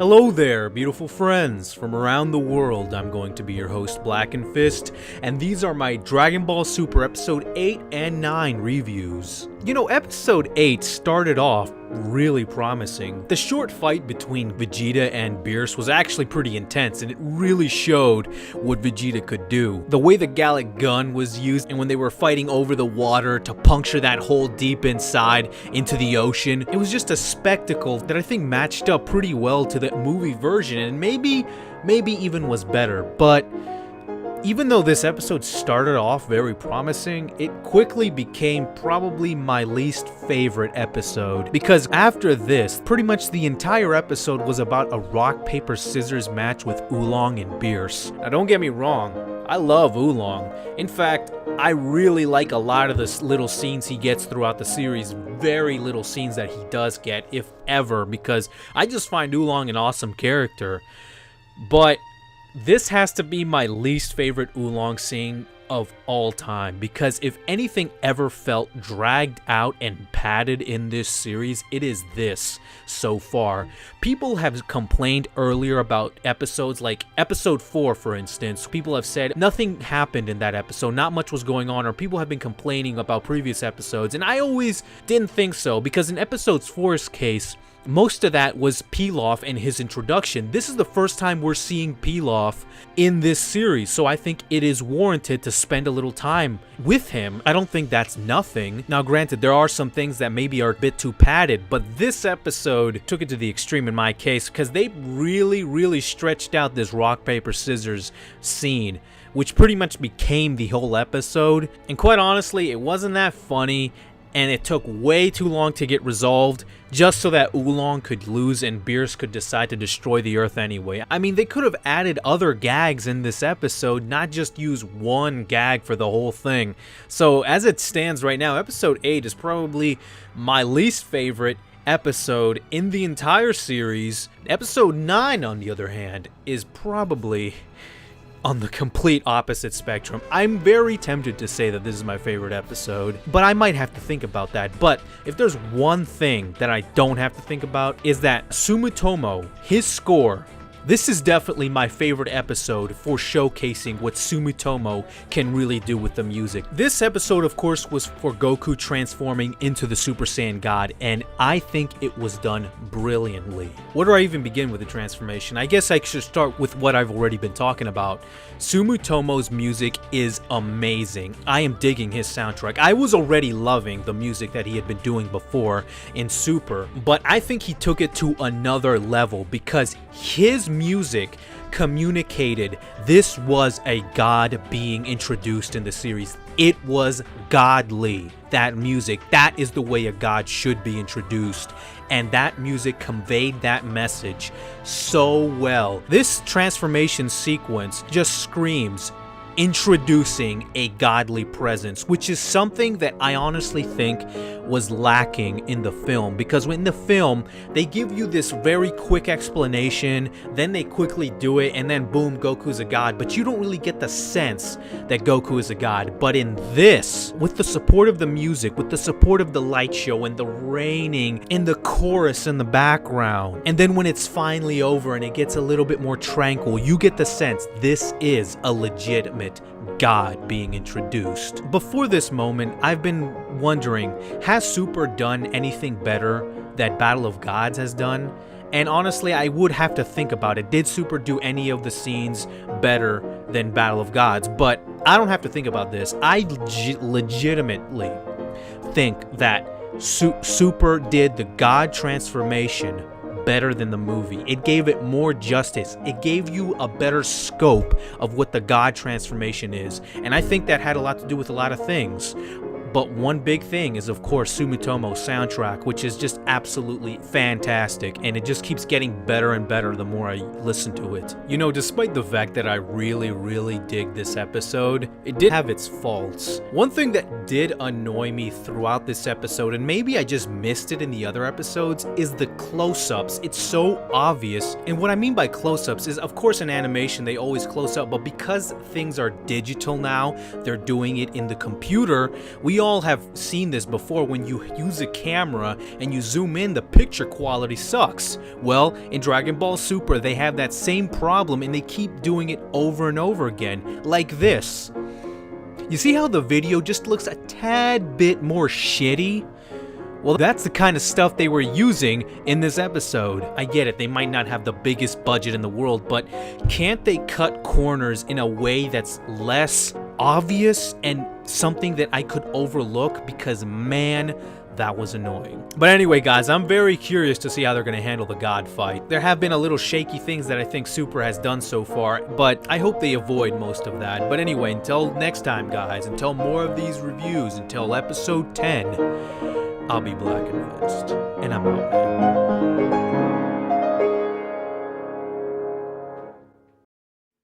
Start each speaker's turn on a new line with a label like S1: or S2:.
S1: Hello there, beautiful friends from around the world. I'm going to be your host, Blackenfist, and these are my Dragon Ball Super Episode 8 and 9 reviews. You know, Episode 8 started off really promising. The short fight between Vegeta and Beerus was actually pretty intense, and it really showed what Vegeta could do. The way the Gallic gun was used, and when they were fighting over the water to puncture that hole deep inside into the ocean, it was just a spectacle that I think matched up pretty well to the movie version, and maybe even was better. But even though this episode started off very promising, it quickly became probably my least favorite episode, because after this, pretty much the entire episode was about a rock, paper, scissors match with Oolong and Beerus. Now don't get me wrong, I love Oolong. In fact, I really like a lot of the little scenes he gets throughout the series, very little scenes that he does get, if ever, because I just find Oolong an awesome character. But this has to be my least favorite Oolong scene of all time, because if anything ever felt dragged out and padded in this series, it is this so far. People have complained earlier about episodes like episode 4, for instance. People have said nothing happened in that episode, not much was going on, or people have been complaining about previous episodes, and I always didn't think so, because in episode 4's case, most of that was Pilaf and his introduction. This is the first time we're seeing Pilaf in this series, so I think it is warranted to spend a little time with him. I don't think that's nothing. Now granted, there are some things that maybe are a bit too padded, but this episode took it to the extreme in my case, because they really stretched out this rock, paper, scissors scene, which pretty much became the whole episode. And quite honestly, it wasn't that funny, and it took way too long to get resolved, just so that Oolong could lose and Beerus could decide to destroy the Earth anyway. I mean, they could have added other gags in this episode, not just use one gag for the whole thing. So as it stands right now, episode 8 is probably my least favorite episode in the entire series. Episode 9, on the other hand, is probably on the complete opposite spectrum. I'm very tempted to say that this is my favorite episode, but I might have to think about that. But if there's one thing that I don't have to think about, is that Sumitomo, his score, this is definitely my favorite episode for showcasing what Sumitomo can really do with the music. This episode, of course, was for Goku transforming into the Super Saiyan God, and I think it was done brilliantly. Where do I even begin with the transformation? I guess I should start with what I've already been talking about. Sumitomo's music is amazing. I am digging his soundtrack. I was already loving the music that he had been doing before in Super, but I think he took it to another level, because his music communicated this was a god being introduced in the series. It was godly. That music, that is the way a god should be introduced, and that music conveyed that message so well. This transformation sequence just screams introducing a godly presence, which is something that I honestly think was lacking in the film, because in the film they give you this very quick explanation, then they quickly do it, and then boom, Goku's a god, but you don't really get the sense that Goku is a god. But in this, with the support of the music, with the support of the light show and the raining and the chorus in the background, and then when it's finally over and it gets a little bit more tranquil, you get the sense this is a legitimate God being introduced. Before this moment, I've been wondering, has Super done anything better that Battle of Gods has done? And honestly, I would have to think about it. Did Super do any of the scenes better than Battle of Gods? But I don't have to think about this. I legitimately think that Super did the God transformation better than the movie. It gave it more justice. It gave you a better scope of what the God transformation is. And I think that had a lot to do with a lot of things. But one big thing is, of course, Sumitomo's soundtrack, which is just absolutely fantastic, and it just keeps getting better and better the more I listen to it. You know, despite the fact that I really dig this episode, it did have its faults. One thing that did annoy me throughout this episode, and maybe I just missed it in the other episodes, is the close-ups. It's so obvious. And what I mean by close-ups is, of course, in animation they always close up, but because things are digital now, they're doing it in the computer, we all have seen this before. When you use a camera and you zoom in, the picture quality sucks. Well, in Dragon Ball Super, they have that same problem and they keep doing it over and over again, like this. You see how the video just looks a tad bit more shitty? Well, that's the kind of stuff they were using in this episode. I get it, they might not have the biggest budget in the world, but can't they cut corners in a way that's less obvious and something that I could overlook? Because man, that was annoying. But anyway, guys, I'm very curious to see how they're going to handle the God fight. There have been a little shaky things that I think Super has done so far, but I hope they avoid most of that. But anyway, until next time, guys, until more of these reviews, until episode 10, I'll be Blackenfist, and I'm out, man.